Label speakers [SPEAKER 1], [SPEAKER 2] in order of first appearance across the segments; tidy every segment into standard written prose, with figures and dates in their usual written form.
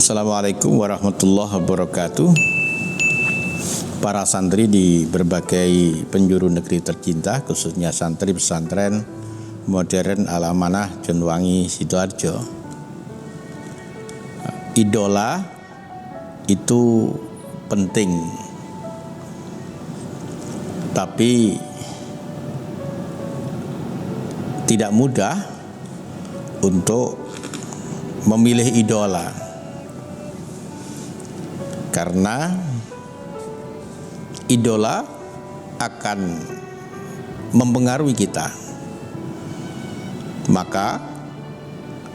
[SPEAKER 1] Assalamualaikum warahmatullahi wabarakatuh. Para santri di berbagai penjuru negeri tercinta, khususnya santri pesantren modern Al-Amanah Jonwangi Sidoarjo. Idola itu penting, tapi tidak mudah untuk memilih idola. Karena idola akan mempengaruhi kita. Maka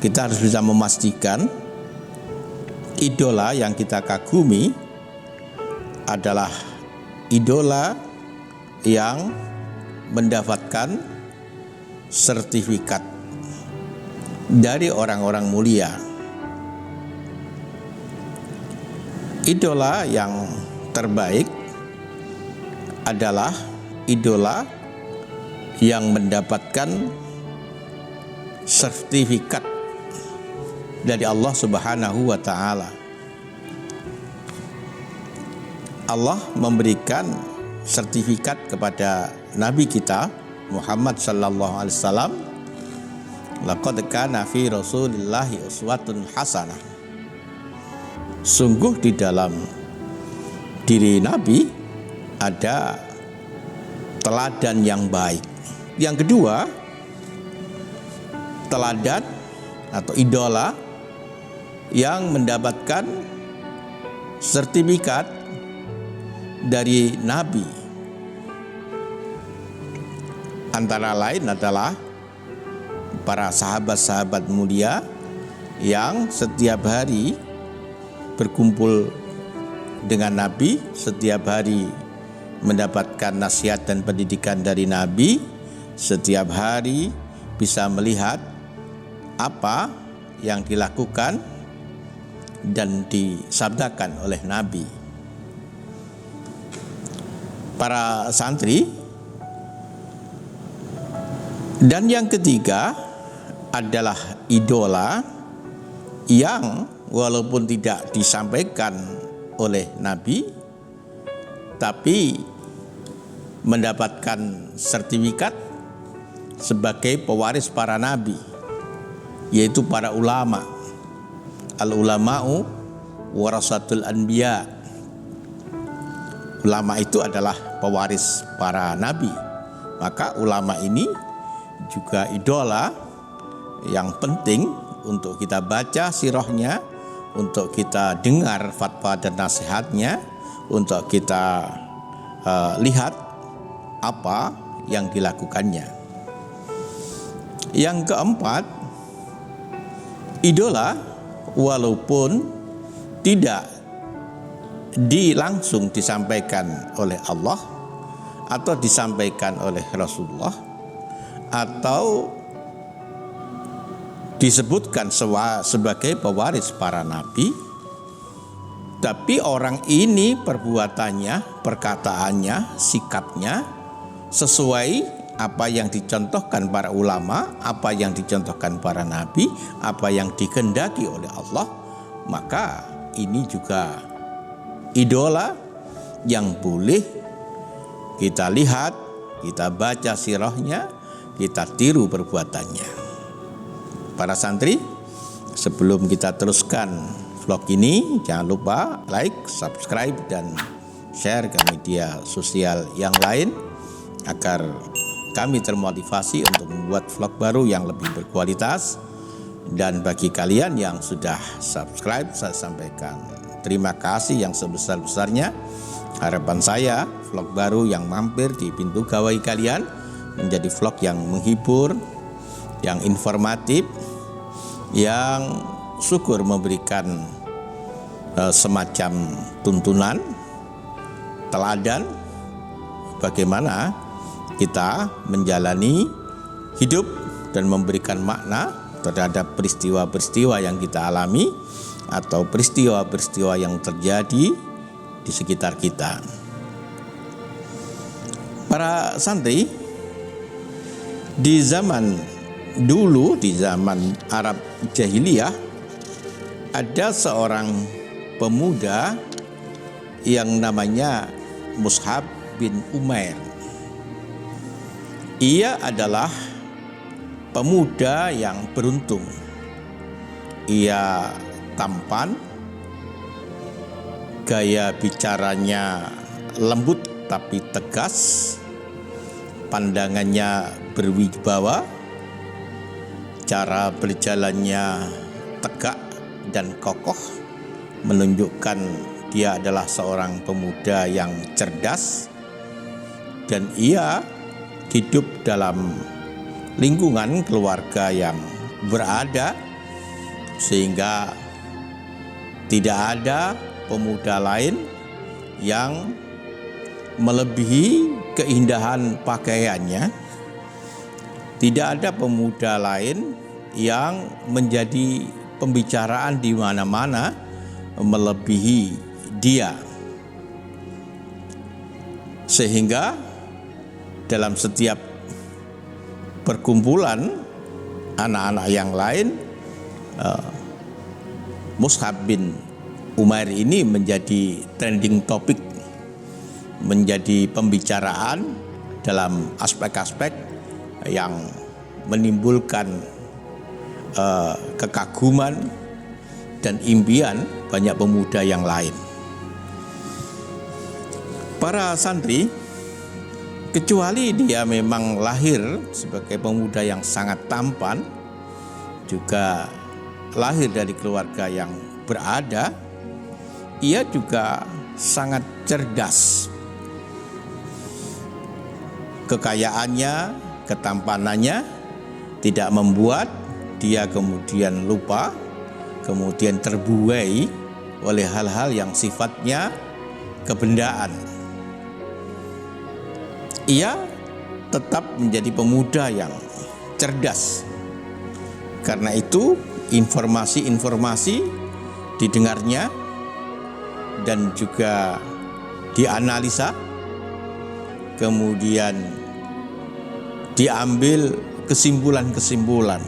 [SPEAKER 1] kita harus bisa memastikan idola yang kita kagumi adalah idola yang mendapatkan sertifikat dari orang-orang mulia. Idola yang terbaik adalah idola yang mendapatkan sertifikat dari Allah Subhanahu wa Ta'ala. Allah memberikan sertifikat kepada Nabi kita Muhammad sallallahu alaihi wasallam, laqad kana fi Rasulillahi uswatun hasanah. Sungguh di dalam diri Nabi ada teladan yang baik. Yang kedua, teladan atau idola yang mendapatkan sertifikat dari Nabi. Antara lain adalah para sahabat-sahabat mulia yang setiap hari berkumpul dengan Nabi, setiap hari mendapatkan nasihat dan pendidikan dari Nabi, setiap hari bisa melihat apa yang dilakukan dan disabdakan oleh Nabi. Para santri. Dan yang ketiga adalah idola yang walaupun tidak disampaikan oleh Nabi, tapi mendapatkan sertifikat sebagai pewaris para nabi, yaitu para ulama. Al-ulama'u warasatul anbiya. Ulama itu adalah pewaris para nabi. Maka ulama ini juga idola yang penting untuk kita baca sirahnya, untuk kita dengar fatwa dan nasihatnya, untuk kita lihat apa yang dilakukannya. Yang keempat, idola walaupun tidak langsung disampaikan oleh Allah atau disampaikan oleh Rasulullah atau disebutkan sebagai pewaris para nabi, tapi orang ini perbuatannya, perkataannya, sikapnya sesuai apa yang dicontohkan para ulama, apa yang dicontohkan para nabi, apa yang dikehendaki oleh Allah, maka ini juga idola yang boleh kita lihat, kita baca sirahnya, kita tiru perbuatannya. Para santri, sebelum kita teruskan vlog ini, jangan lupa like, subscribe, dan share ke media sosial yang lain agar kami termotivasi untuk membuat vlog baru yang lebih berkualitas. Dan bagi kalian yang sudah subscribe, saya sampaikan terima kasih yang sebesar-besarnya. Harapan saya vlog baru yang mampir di pintu gawai kalian menjadi vlog yang menghibur, yang informatif, yang syukur memberikan semacam tuntunan, teladan bagaimana kita menjalani hidup dan memberikan makna terhadap peristiwa-peristiwa yang kita alami atau peristiwa-peristiwa yang terjadi di sekitar kita. Para santri, di zaman dulu, di zaman Arab Jahiliyah, ada seorang pemuda yang namanya Mus'ab bin Umair. Ia adalah pemuda yang beruntung. Ia tampan, gaya bicaranya lembut tapi tegas, pandangannya berwibawa, cara berjalannya tegak dan kokoh, menunjukkan dia adalah seorang pemuda yang cerdas, dan ia hidup dalam lingkungan keluarga yang berada, sehingga tidak ada pemuda lain yang melebihi keindahan pakaiannya. Tidak ada pemuda lain yang menjadi pembicaraan di mana-mana melebihi dia. Sehingga dalam setiap perkumpulan anak-anak yang lain, Mus'ab bin Umair ini menjadi trending topik, menjadi pembicaraan dalam aspek-aspek yang menimbulkan kekaguman dan impian banyak pemuda yang lain. Para santri, kecuali dia memang lahir sebagai pemuda yang sangat tampan, juga lahir dari keluarga yang berada, ia juga sangat cerdas. Kekayaannya, ketampanannya tidak membuat dia kemudian lupa, kemudian terbuai oleh hal-hal yang sifatnya kebendaan. Ia tetap menjadi pemuda yang cerdas. Karena itu informasi-informasi didengarnya dan juga dianalisa, kemudian diambil kesimpulan-kesimpulan.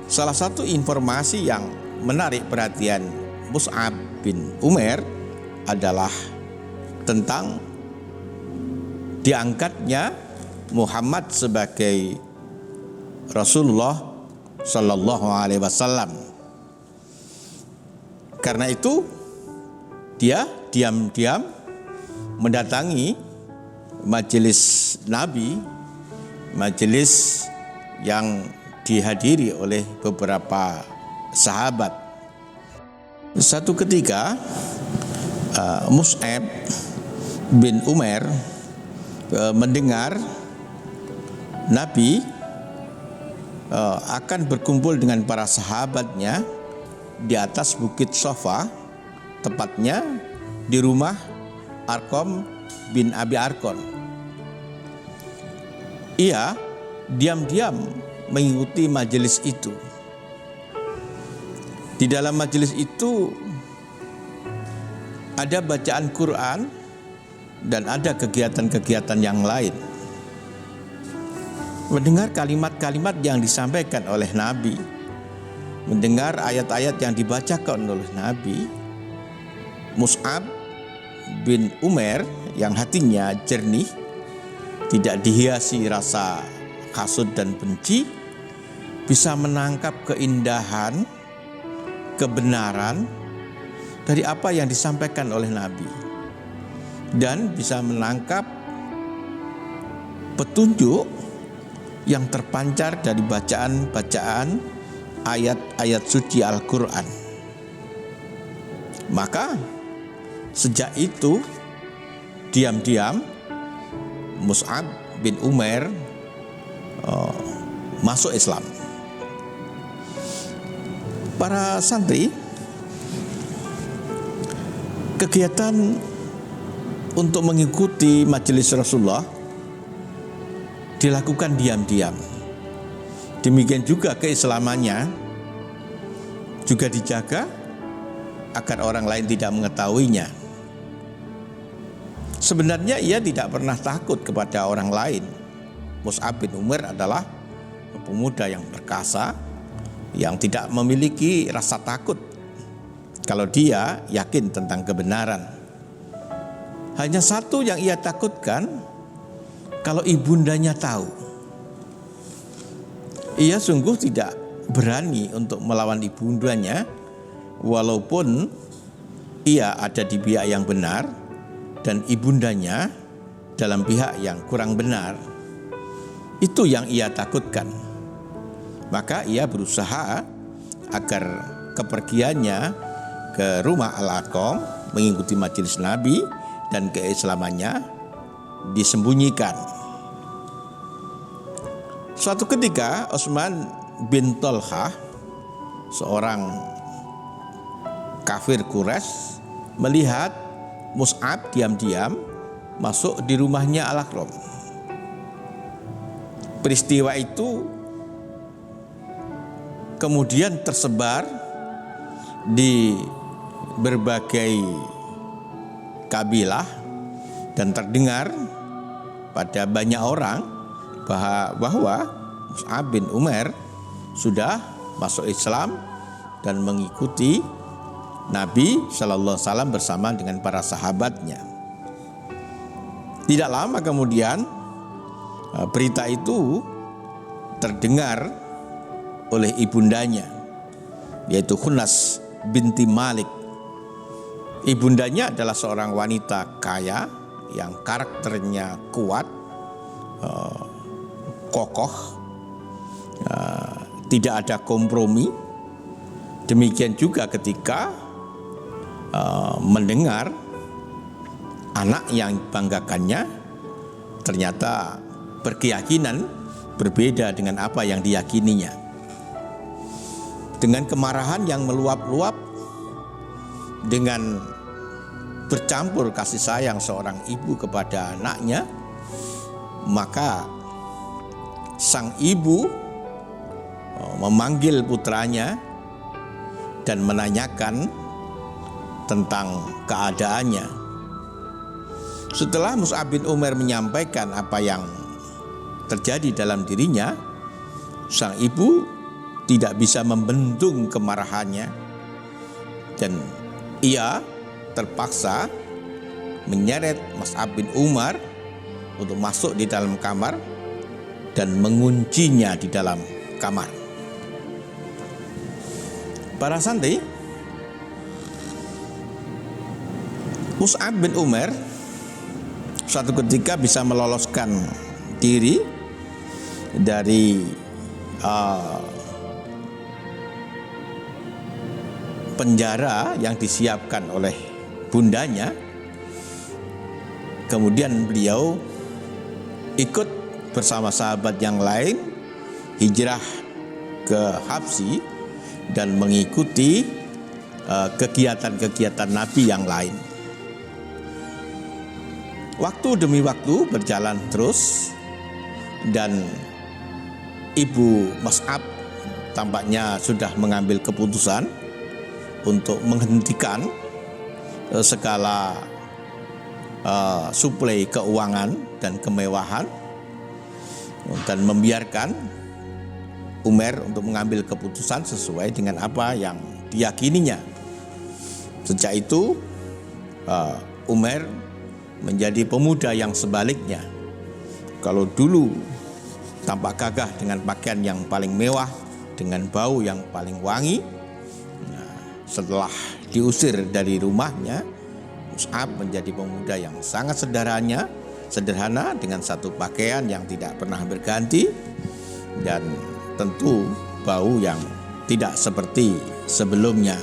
[SPEAKER 1] Salah satu informasi yang menarik perhatian Mus'ab bin Umair adalah tentang diangkatnya Muhammad sebagai Rasulullah Sallallahu Alaihi Wasallam. Karena itu dia diam-diam mendatangi majelis Nabi, majelis yang dihadiri oleh beberapa sahabat. Satu ketika Mus'ab bin Umair mendengar Nabi akan berkumpul dengan para sahabatnya di atas bukit Sofa, tepatnya di rumah Arqam bin Abi Arqam. Ia diam-diam mengikuti majelis itu. Di dalam majelis itu ada bacaan Quran dan ada kegiatan-kegiatan yang lain. Mendengar kalimat-kalimat yang disampaikan oleh Nabi, mendengar ayat-ayat yang dibacakan oleh Nabi, Mus'ab bin Umair yang hatinya jernih, tidak dihiasi rasa hasud dan benci, bisa menangkap keindahan, kebenaran dari apa yang disampaikan oleh Nabi, dan bisa menangkap petunjuk yang terpancar dari bacaan-bacaan ayat-ayat suci Al-Quran. Maka sejak itu diam-diam Mus'ab bin Umair masuk Islam. Para santri, kegiatan untuk mengikuti majelis Rasulullah dilakukan diam-diam. Demikian juga keislamannya juga dijaga agar orang lain tidak mengetahuinya. Sebenarnya ia tidak pernah takut kepada orang lain. Mus'ab bin Umair adalah pemuda yang perkasa, yang tidak memiliki rasa takut kalau dia yakin tentang kebenaran. Hanya satu yang ia takutkan, kalau ibundanya tahu. Ia sungguh tidak berani untuk melawan ibundanya, walaupun ia ada di pihak yang benar dan ibundanya dalam pihak yang kurang benar. Itu yang ia takutkan. Maka ia berusaha agar kepergiannya ke rumah Al-Arqam mengikuti majelis Nabi dan keislamannya disembunyikan. Suatu ketika Utsman bin Thalhah, seorang kafir Quraisy, melihat Mus'ab diam-diam masuk di rumahnya Al-Arqam. Peristiwa itu kemudian tersebar di berbagai kabilah dan terdengar pada banyak orang bahwa Mus'ab bin Umair sudah masuk Islam dan mengikuti Nabi Shallallahu Alaihi Wasallam bersama dengan para sahabatnya. Tidak lama kemudian berita itu terdengar oleh ibundanya, yaitu Khunas binti Malik. Ibundanya adalah seorang wanita kaya yang karakternya kuat, kokoh, tidak ada kompromi. Demikian juga ketika mendengar anak yang dibanggakannya ternyata berkeyakinan berbeda dengan apa yang diyakininya. Dengan kemarahan yang meluap-luap, dengan bercampur kasih sayang seorang ibu kepada anaknya, maka sang ibu memanggil putranya dan menanyakan tentang keadaannya. Setelah Mus'ab bin Umair menyampaikan apa yang terjadi dalam dirinya, sang ibu tidak bisa membendung kemarahannya dan ia terpaksa menyeret Mus'ab bin Umair untuk masuk di dalam kamar dan menguncinya di dalam kamar. Para santri, Mus'ab bin Umair suatu ketika bisa meloloskan diri dari penjara yang disiapkan oleh bundanya. Kemudian beliau ikut bersama sahabat yang lain hijrah ke Habsyi dan mengikuti kegiatan-kegiatan Nabi yang lain. Waktu demi waktu berjalan terus dan ibu Mus'ab tampaknya sudah mengambil keputusan untuk menghentikan segala suplai keuangan dan kemewahan dan membiarkan Umar untuk mengambil keputusan sesuai dengan apa yang diyakininya. Sejak itu Umar menjadi pemuda yang sebaliknya. Kalau dulu tampak gagah dengan pakaian yang paling mewah, dengan bau yang paling wangi, setelah diusir dari rumahnya, Mus'ab menjadi pemuda yang sangat sederhana dengan satu pakaian yang tidak pernah berganti dan tentu bau yang tidak seperti sebelumnya.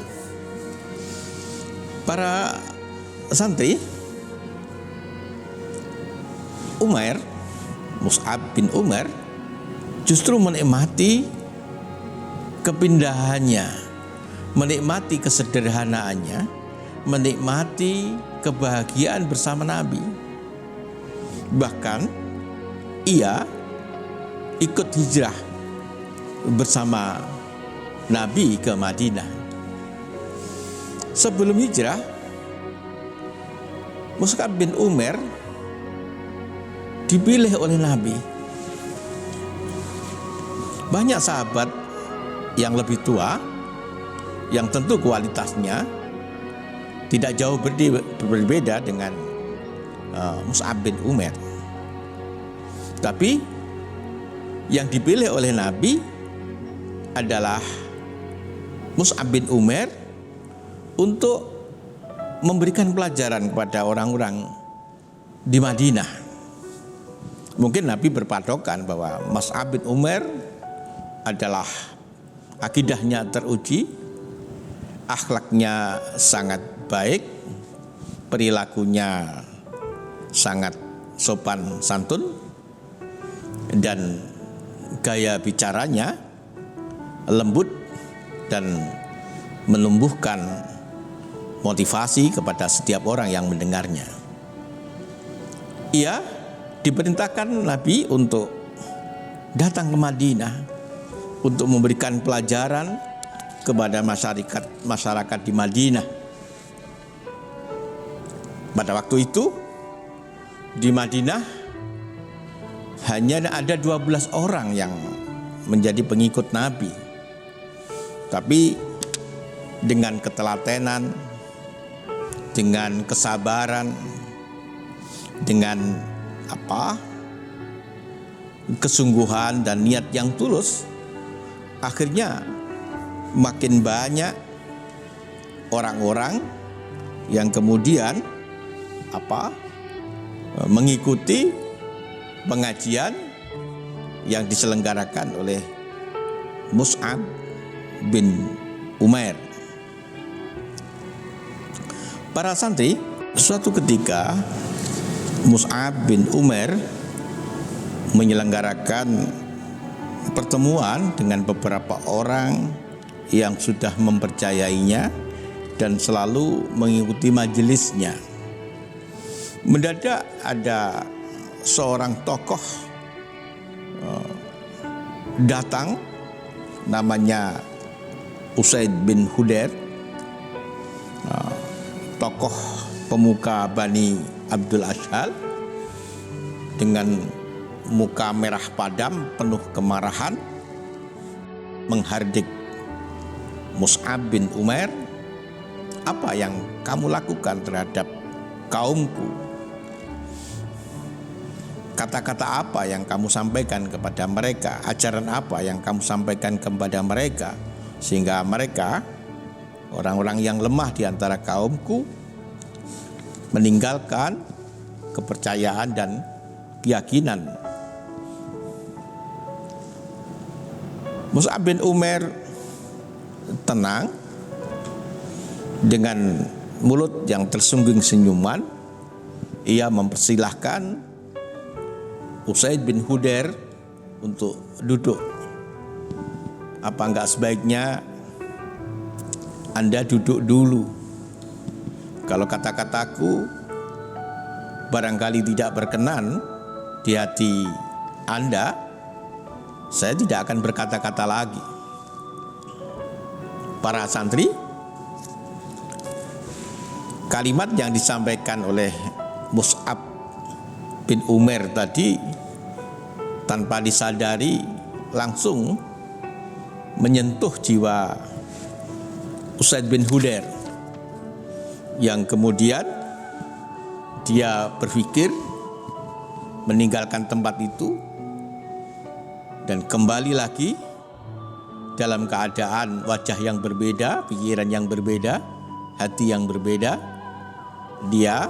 [SPEAKER 1] Para santri, Mus'ab bin Umair justru menikmati kepindahannya, menikmati kesederhanaannya, menikmati kebahagiaan bersama Nabi. Bahkan ia ikut hijrah bersama Nabi ke Madinah. Sebelum hijrah, Mus'ab bin Umair dipilih oleh Nabi. Banyak sahabat yang lebih tua, yang tentu kualitasnya tidak jauh berbeda dengan Mus'ab bin Umair. Tapi yang dipilih oleh Nabi adalah Mus'ab bin Umair untuk memberikan pelajaran kepada orang-orang di Madinah. Mungkin Nabi berpatokan bahwa Mus'ab bin Umair adalah akidahnya teruji, akhlaknya sangat baik, perilakunya sangat sopan santun, dan gaya bicaranya lembut dan menumbuhkan motivasi kepada setiap orang yang mendengarnya. Ia diperintahkan Nabi untuk datang ke Madinah untuk memberikan pelajaran kepada masyarakat di Madinah. Pada waktu itu di Madinah hanya ada 12 orang yang menjadi pengikut Nabi. Tapi dengan ketelatenan, dengan kesabaran, dengan kesungguhan dan niat yang tulus, akhirnya makin banyak orang-orang yang kemudian mengikuti pengajian yang diselenggarakan oleh Mus'ab bin Umair. Para santri, suatu ketika Mus'ab bin Umair menyelenggarakan pertemuan dengan beberapa orang yang sudah mempercayainya dan selalu mengikuti majelisnya. Mendadak ada seorang tokoh datang, namanya Usaid bin Hudair, tokoh pemuka Bani Abdul Ashhal, dengan muka merah padam penuh kemarahan menghardik Mus'ab bin Umair. Apa yang kamu lakukan terhadap kaumku? Kata-kata apa yang kamu sampaikan kepada mereka? Ajaran apa yang kamu sampaikan kepada mereka? Sehingga mereka, orang-orang yang lemah di antara kaumku, meninggalkan kepercayaan dan keyakinan. Mus'ab bin Umair tenang, dengan mulut yang tersunggung senyuman, ia mempersilahkan Usaid bin Hudair untuk duduk. Apa enggak sebaiknya Anda duduk dulu? Kalau kata-kataku barangkali tidak berkenan di hati Anda, saya tidak akan berkata-kata lagi. Para santri, kalimat yang disampaikan oleh Mus'ab bin Umair tadi tanpa disadari langsung menyentuh jiwa Usaid bin Hudair, yang kemudian dia berpikir meninggalkan tempat itu dan kembali lagi dalam keadaan wajah yang berbeda, pikiran yang berbeda, hati yang berbeda. Dia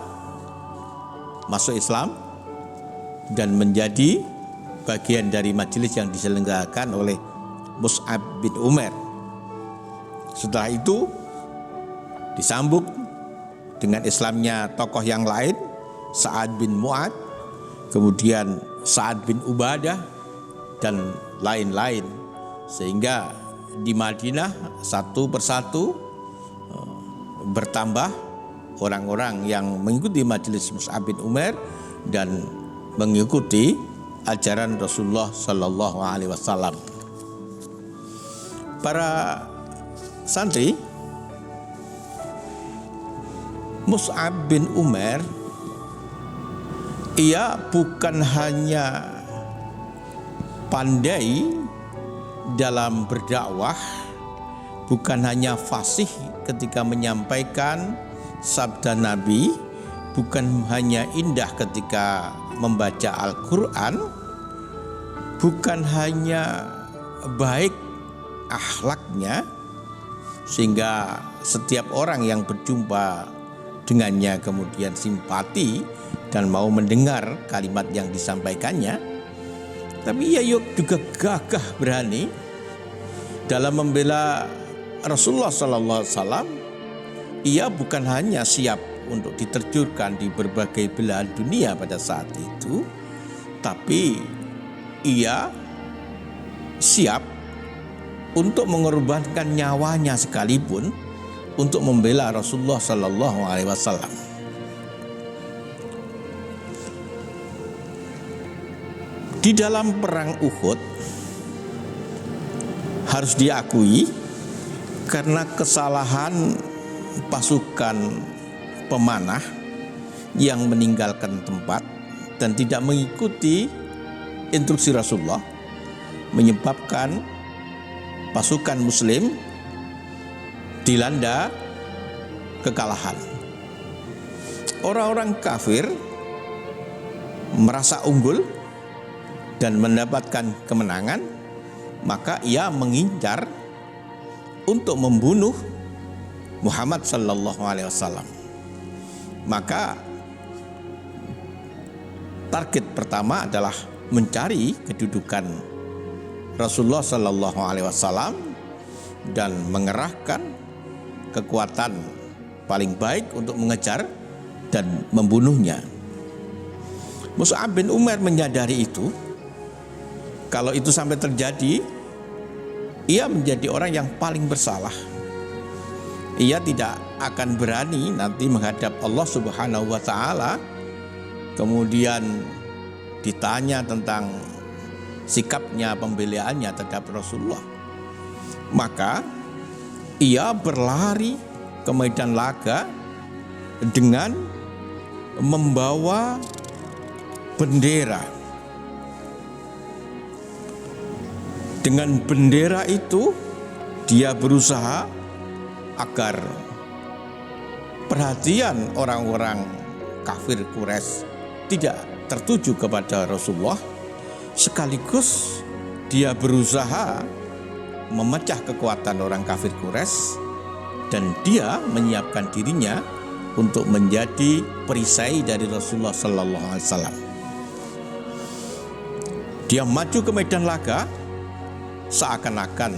[SPEAKER 1] masuk Islam dan menjadi bagian dari majelis yang diselenggarakan oleh Mus'ab bin Umair. Setelah itu disambut dengan Islamnya tokoh yang lain, Sa'ad bin Mu'ad, kemudian Sa'ad bin Ubadah, dan lain-lain. Sehingga di Madinah satu persatu bertambah orang-orang yang mengikuti majelis Mus'ab bin Umair dan mengikuti ajaran Rasulullah Sallallahu Alaihi Wasallam. Para santri, Mus'ab bin Umair, ia bukan hanya pandai dalam berdakwah, bukan hanya fasih ketika menyampaikan sabda Nabi bukan hanya indah ketika membaca Al-Quran, bukan hanya baik akhlaknya sehingga setiap orang yang berjumpa dengannya kemudian simpati dan mau mendengar kalimat yang disampaikannya, tapi ia juga gagah berani dalam membela Rasulullah SAW. Ia bukan hanya siap untuk diterjunkan di berbagai belahan dunia pada saat itu, tapi ia siap untuk mengorbankan nyawanya sekalipun untuk membela Rasulullah SAW. Di dalam perang Uhud harus diakui, karena kesalahan pasukan pemanah yang meninggalkan tempat dan tidak mengikuti instruksi Rasulullah, menyebabkan pasukan Muslim dilanda kekalahan. Orang-orang kafir merasa unggul dan mendapatkan kemenangan, maka ia mengincar untuk membunuh Muhammad sallallahu alaihi wasallam. Maka target pertama adalah mencari kedudukan Rasulullah sallallahu alaihi wasallam dan mengerahkan kekuatan paling baik untuk mengejar dan membunuhnya. Mus'ab bin Umair menyadari itu. Kalau itu sampai terjadi, ia menjadi orang yang paling bersalah. Ia tidak akan berani nanti menghadap Allah Subhanahu wa taala kemudian ditanya tentang sikapnya, pembelaannya terhadap Rasulullah. Maka ia berlari ke medan laga dengan membawa bendera. Dengan bendera itu dia berusaha agar perhatian orang-orang kafir Quraisy tidak tertuju kepada Rasulullah, sekaligus dia berusaha memecah kekuatan orang kafir Quraisy dan dia menyiapkan dirinya untuk menjadi perisai dari Rasulullah sallallahu alaihi wasallam. Dia maju ke medan laga seakan-akan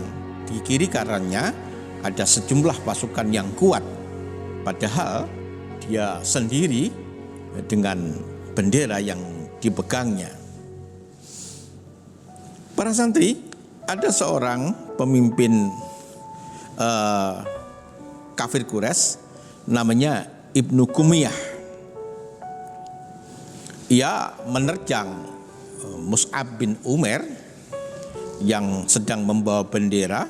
[SPEAKER 1] di kiri kanannya ada sejumlah pasukan yang kuat, padahal dia sendiri dengan bendera yang dipegangnya. Para santri, ada seorang pemimpin kafir Quraisy namanya Ibnu Kumiyah. Ia menerjang Mus'ab bin Umair yang sedang membawa bendera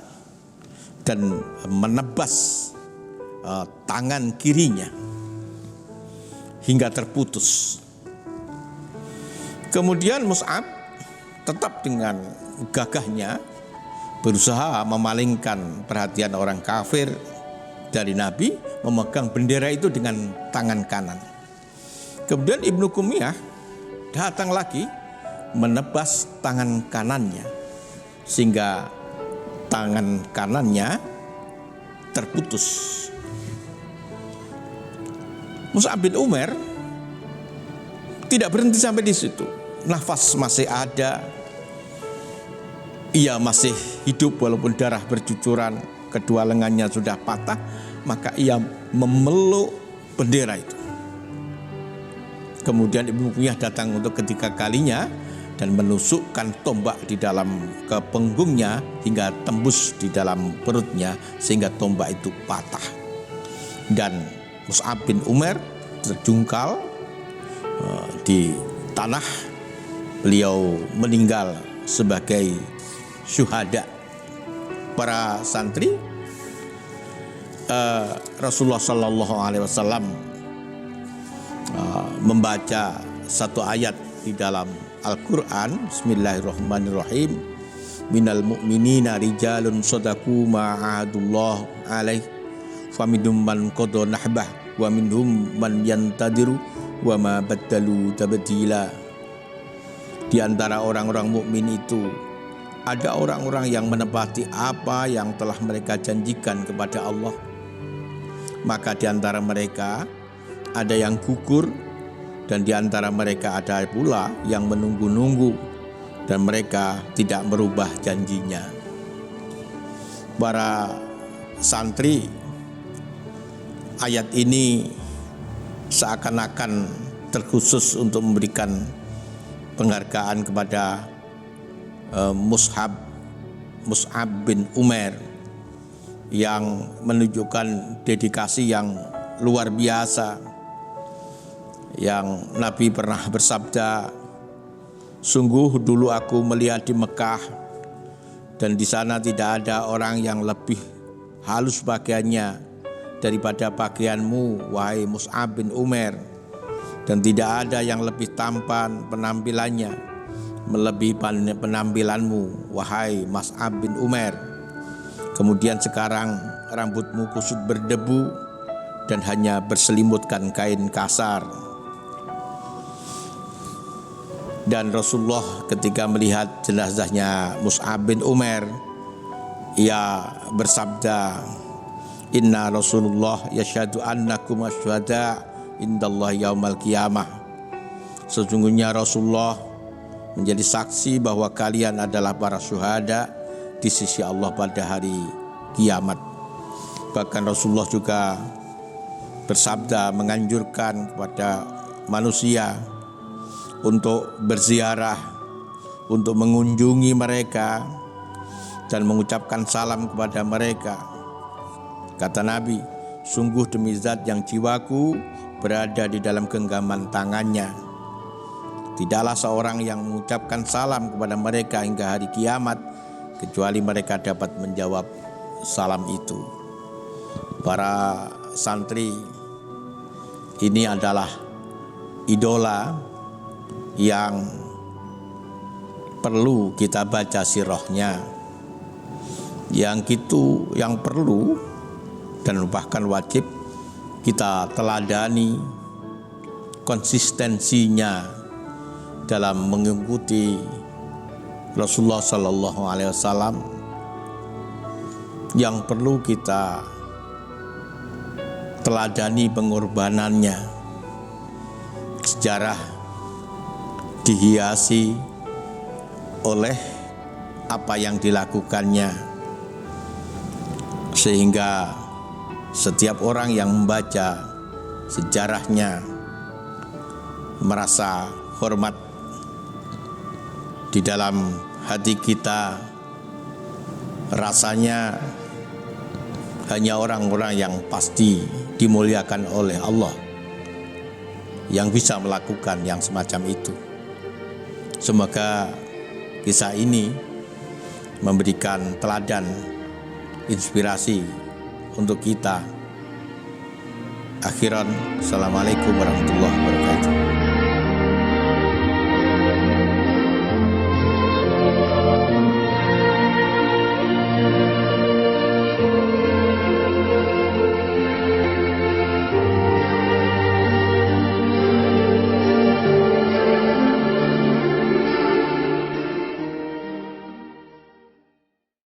[SPEAKER 1] dan menebas tangan kirinya hingga terputus. Kemudian Mus'ab tetap dengan gagahnya berusaha memalingkan perhatian orang kafir dari Nabi, memegang bendera itu dengan tangan kanan. Kemudian Ibnu Kumiyah datang lagi menebas tangan kanannya sehingga tangan kanannya terputus. Mus'ab bin Umair tidak berhenti sampai di situ. Nafas masih ada, ia masih hidup walaupun darah bercucuran, kedua lengannya sudah patah, maka ia memeluk bendera itu. Kemudian Ibnu Kumiyah datang untuk ketiga kalinya dan menusukkan tombak di dalam kepunggungnya hingga tembus di dalam perutnya sehingga tombak itu patah. Dan Mus'ab bin Umair terjungkal di tanah. Beliau meninggal sebagai syuhada. Para santri, Rasulullah Sallallahu Alaihi Wasallam membaca satu ayat di dalam Al-Quran. Bismillahirrahmanirrahim. Minal mu'minina rijalun sadaku ma'adullah alaih famidum man qada nahbah wa minhum man yantadiru wa ma baddalu tabdila. Di antara orang-orang mukmin itu ada orang-orang yang menepati apa yang telah mereka janjikan kepada Allah. Maka di antara mereka ada yang gugur, dan di antara mereka ada pula yang menunggu-nunggu, dan mereka tidak merubah janjinya. Para santri, ayat ini seakan-akan terkhusus untuk memberikan penghargaan kepada Mus'ab bin Umair yang menunjukkan dedikasi yang luar biasa. Yang Nabi pernah bersabda, sungguh dulu aku melihat di Mekah dan di sana tidak ada orang yang lebih halus pakaiannya daripada pakaianmu, wahai Mus'ab bin Umair, dan tidak ada yang lebih tampan penampilannya melebihi penampilanmu, wahai Mus'ab bin Umair. Kemudian sekarang rambutmu kusut berdebu dan hanya berselimutkan kain kasar. Dan Rasulullah ketika melihat jenazahnya Mus'ab bin Umair, ia bersabda, inna Rasulullah yashhadu annakum asyhada indallah yaumal qiyamah. Sesungguhnya Rasulullah menjadi saksi bahwa kalian adalah para syuhada di sisi Allah pada hari kiamat. Bahkan Rasulullah juga bersabda menganjurkan kepada manusia untuk berziarah, untuk mengunjungi mereka dan mengucapkan salam kepada mereka. Kata Nabi, sungguh demi zat yang jiwaku berada di dalam genggaman tangannya, tidaklah seorang yang mengucapkan salam kepada mereka hingga hari kiamat kecuali mereka dapat menjawab salam itu. Para santri, ini adalah idola yang perlu kita baca sirahnya, yang perlu dan bahkan wajib kita teladani konsistensinya dalam mengikuti Rasulullah Sallallahu Alaihi Wasallam, yang perlu kita teladani pengorbanannya. Sejarah dihiasi oleh apa yang dilakukannya, sehingga setiap orang yang membaca sejarahnya merasa hormat. Di dalam hati kita rasanya hanya orang-orang yang pasti dimuliakan oleh Allah yang bisa melakukan yang semacam itu. Semoga kisah ini memberikan teladan, inspirasi untuk kita. Akhiran, assalamualaikum warahmatullahi wabarakatuh.